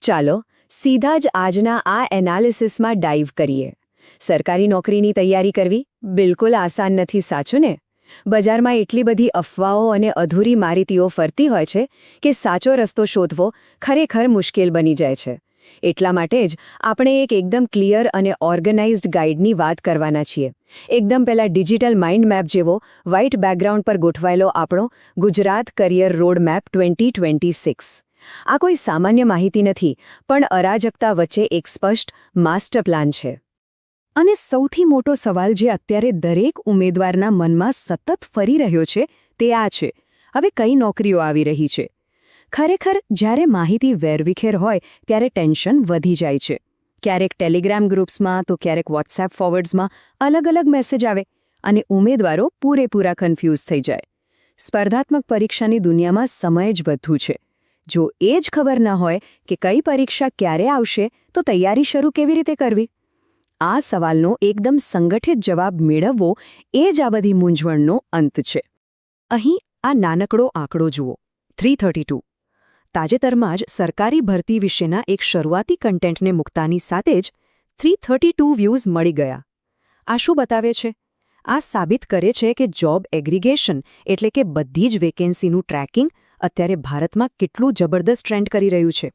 ચાલો સીધા જ આજના આ એનાલિસિસમાં ડાઇવ કરીએ. સરકારી નોકરીની તૈયારી કરવી બિલકુલ આસાન નથી, સાચું ને? બજારમાં એટલી બધી અફવાઓ અને અધૂરી માહિતીઓ ફરતી હોય છે કે સાચો રસ્તો શોધવો ખરેખર મુશ્કેલ બની જાય છે. એટલા માટે જ આપણે એક એકદમ ક્લિયર અને ઓર્ગેનાઇઝ્ડ ગાઈડની વાત કરવાના છીએ. એકદમ પહેલા ડિજિટલ માઇન્ડ મેપ જેવો વ્હાઇટ બેકગ્રાઉન્ડ પર ગોઠવાયેલો આપણો ગુજરાત કરિયર રોડ મેપ 2026. આ કોઈ સામાન્ય માહિતી નથી, પણ અરાજકતા વચ્ચે એક સ્પષ્ટ માસ્ટર પ્લાન છે. અને સૌથી મોટો સવાલ જે અત્યારે દરેક ઉમેદવારના મનમાં સતત ફરી રહ્યો છે તે આ છે: હવે કઈ નોકરીઓ આવી રહી છે? ખરેખર જ્યારે માહિતી વેરવિખેર હોય ત્યારે ટેન્શન વધી જાય છે. ક્યારેક ટેલિગ્રામ ગ્રુપ્સમાં તો ક્યારેક વોટ્સએપ ફોરવર્ડ્સમાં અલગ અલગ મેસેજ આવે અને ઉમેદવારો પૂરેપૂરા કન્ફ્યુઝ થઈ જાય. સ્પર્ધાત્મક પરીક્ષાની દુનિયામાં સમય જ બધું છે. જો એ જ ખબર ન હોય કે કઈ પરીક્ષા ક્યારે આવશે તો તૈયારી શરૂ કેવી રીતે કરવી? આ સવાલનો એકદમ સંગઠિત જવાબ મેળવવો એ જ આ બધી મૂંઝવણનો અંત છે. અહીં આ નાનકડો આંકડો જુઓ, 332. તાજેતરમાં જ સરકારી ભરતી વિશેના એક શરૂઆતી કન્ટેન્ટને મૂકતાની સાથે જ 332 વ્યૂઝ મળી ગયા. આ શું બતાવે છે? આ સાબિત કરે છે કે જોબ એગ્રીગેશન એટલે કે બધી જ વેકેન્સીનું ટ્રેકિંગ અત્યારે ભારતમાં કેટલું જબરદસ્ત ટ્રેન્ડ કરી રહ્યું છે.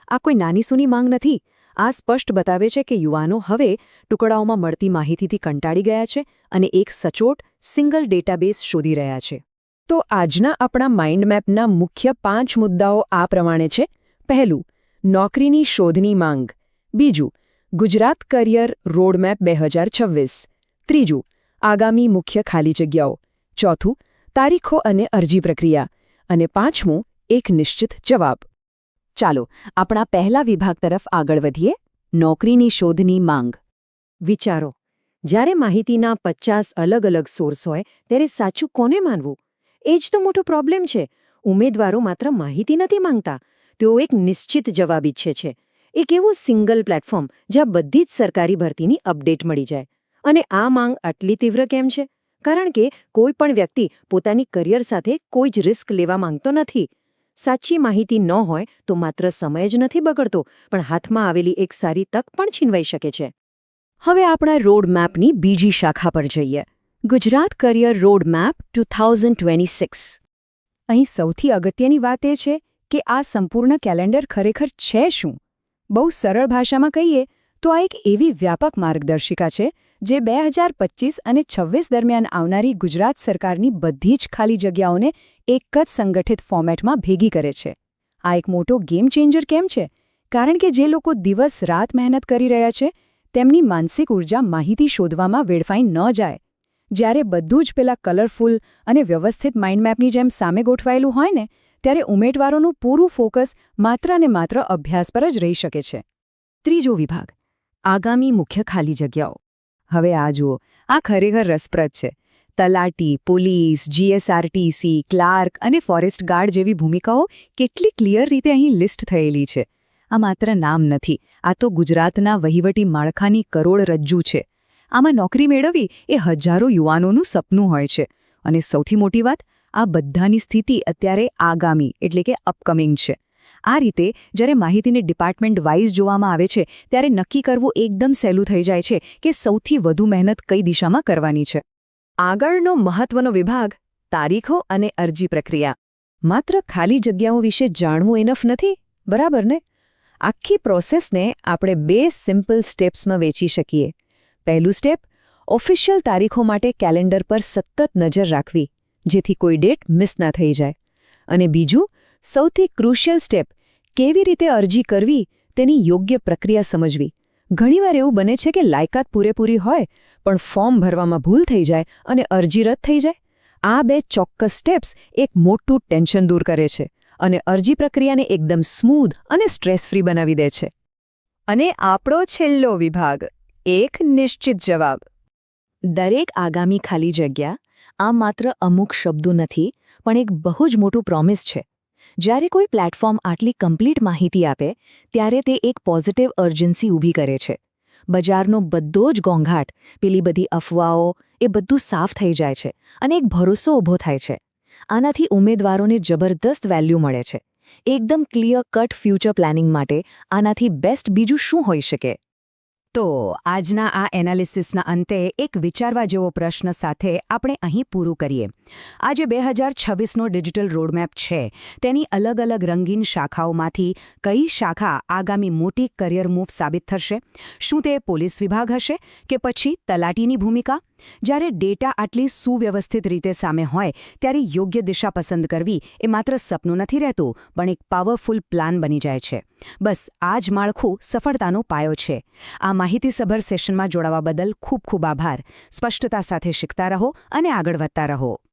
આ કોઈ નાનીસૂની માંગ નથી. આ સ્પષ્ટ બતાવે છે કે યુવાનો હવે ટુકડાઓમાં મળતી માહિતીથી કંટાળી ગયા છે અને એક સચોટ સિંગલ ડેટાબેઝ શોધી રહ્યા છે. તો આજના આપણા માઇન્ડ મેપના મુખ્ય 5 મુદ્દાઓ આ પ્રમાણે છે. પહેલું, નોકરીની શોધની માંગ. બીજું, ગુજરાત કરિયર રોડમેપ 2026. ત્રીજું, આગામી મુખ્ય ખાલી જગ્યાઓ. ચોથું, તારીખો અને અરજી પ્રક્રિયા. અને પાંચમું, એક નિશ્ચિત જવાબ. ચાલો આપણા પહેલા વિભાગ તરફ આગળ વધીએ: નોકરીની શોધની માંગ. વિચારો, જ્યારે માહિતીના 50 અલગ અલગ સોર્સ હોય ત્યારે સાચું કોને માનવું? એ જ તો મોટો પ્રોબ્લેમ છે. ઉમેદવારો માત્ર માહિતી નથી માંગતા, તેઓ એક નિશ્ચિત જવાબ ઈચ્છે છે. એક એવું સિંગલ પ્લેટફોર્મ જ્યાં બધી જ સરકારી ભરતીની અપડેટ મળી જાય. અને આ માંગ આટલી તીવ્ર કેમ છે? કારણ કે કોઈ પણ વ્યક્તિ પોતાની કરિયર સાથે કોઈ જ રિસ્ક લેવા માંગતો નથી. સાચી માહિતી ન હોય તો માત્ર સમય જ નથી બગડતો, પણ હાથમાં આવેલી એક સારી તક પણ છીનવાઈ શકે છે. હવે આપણા રોડ મેપની બીજી શાખા પર જઈએ: ગુજરાત કરિયર રોડ મેપ 2026. અહીં સૌથી અગત્યની વાત એ છે કે આ સંપૂર્ણ કેલેન્ડર ખરેખર છે શું? બહુ સરળ ભાષામાં કહીએ તો આ એક એવી વ્યાપક માર્ગદર્શિકા છે જે 2025 અને 26 દરમિયાન આવનારી ગુજરાત સરકારની બધી જ ખાલી જગ્યાઓને એક જ સંગઠિત ફોર્મેટમાં ભેગી કરે છે. આ એક મોટો ગેમ ચેન્જર કેમ છે? કારણ કે જે લોકો દિવસ રાત મહેનત કરી રહ્યા છે તેમની માનસિક ઉર્જા માહિતી શોધવામાં વેડફાઈ ન જાય. જ્યારે બધું જ પેલા કલરફુલ અને વ્યવસ્થિત માઇન્ડમેપની જેમ સામે ગોઠવાયેલું હોય ને, ત્યારે ઉમેદવારોનું પૂરું ફોકસ માત્ર અને માત્ર અભ્યાસ પર જ રહી શકે છે. ત્રીજો વિભાગ: આગામી મુખ્ય ખાલી જગ્યાઓ. હવે આ જુઓ, આ ખરેખર રસપ્રદ છે. તલાટી, પોલીસ, GSRTC, ક્લાર્ક અને ફોરેસ્ટ ગાર્ડ જેવી ભૂમિકાઓ કેટલી ક્લિયર રીતે અહીં લિસ્ટ થયેલી છે. આ માત્ર નામ નથી, આ તો ગુજરાતના વહીવટી માળખાની કરોડરજ્જુ છે. આમાં નોકરી મેળવવી એ હજારો યુવાનોનું સપનું હોય છે. અને સૌથી મોટી વાત, આ બધાની સ્થિતિ અત્યારે આગામી એટલે કે અપકમિંગ છે. આ રીતે જ્યારે માહિતીને ડિપાર્ટમેન્ટ વાઇઝ જોવામાં આવે છે ત્યારે નક્કી કરવું એકદમ સહેલું થઈ જાય છે કે સૌથી વધુ મહેનત કઈ દિશામાં કરવાની છે. આગળનો મહત્વનો વિભાગ: તારીખો અને અરજી પ્રક્રિયા. માત્ર ખાલી જગ્યાઓ વિશે જાણવું ઇનફ નથી, બરાબર ને? આખી પ્રોસેસને આપણે 2 સિમ્પલ સ્ટેપ્સમાં વેચી શકીએ. પહેલું સ્ટેપ: ઓફિશિયલ તારીખો માટે કેલેન્ડર પર સતત નજર રાખવી, જેથી કોઈ ડેટ મિસ ના થઈ જાય. અને બીજું, સૌથી ક્રુશિયલ સ્ટેપ: કેવી રીતે અરજી કરવી તેની યોગ્ય પ્રક્રિયા સમજવી. ઘણીવાર એવું બને છે કે લાયકાત પૂરેપૂરી હોય પણ ફોર્મ ભરવામાં ભૂલ થઈ જાય અને અરજી રદ થઈ જાય. આ 2 ચોક્કસ સ્ટેપ્સ એક મોટું ટેન્શન દૂર કરે છે અને અરજી પ્રક્રિયાને એકદમ સ્મૂધ અને સ્ટ્રેસ ફ્રી બનાવી દે છે. અને આપણો છેલ્લો વિભાગ: એક નિશ્ચિત જવાબ. દરેક આગામી ખાલી જગ્યા આ માત્ર અમુક શબ્દો નથી, પણ એક બહુ જ મોટું પ્રોમિસ છે. જ્યારે કોઈ પ્લેટફોર્મ આટલી કમ્પ્લીટ માહિતી આપે ત્યારે તે એક પોઝિટિવ અર્જન્સી ઊભી કરે છે. બજારનો બધો જ ઘોંઘાટ, પેલી બધી અફવાઓ, એ બધું સાફ થઈ જાય છે અને એક ભરોસો ઊભો થાય છે. આનાથી ઉમેદવારોને જબરદસ્ત વેલ્યુ મળે છે એકદમ ક્લિયર કટ ફ્યુચર પ્લાનિંગ માટે આનાથી બેસ્ટ બીજું શું હોઈ શકે? તો આજના આ એનાલિસિસના અંતે એક વિચારવા જેવો પ્રશ્ન સાથે આપણે અહીં પૂરું કરીએ. આજે 2026નો ડિજિટલ રોડમેપ છે, તેની અલગ અલગ રંગીન શાખાઓમાંથી કઈ શાખા આગામી મોટી કરિયર મૂવ સાબિત થશે? શું તે પોલીસ વિભાગ હશે કે પછી તલાટીની ભૂમિકા? જ્યારે ડેટા આટલી સુવ્યવસ્થિત રીતે સામે હોય ત્યારે યોગ્ય દિશા પસંદ કરવી એ માત્ર સપનું નથી રહેતું, પણ એક પાવરફુલ પ્લાન બની જાય છે. બસ આ જ માળખું સફળતાનો પાયો છે. આ માહિતીસભર સેશનમાં જોડાવા બદલ ખૂબ ખૂબ આભાર. સ્પષ્ટતા સાથે શીખતા રહો અને આગળ વધતા રહો.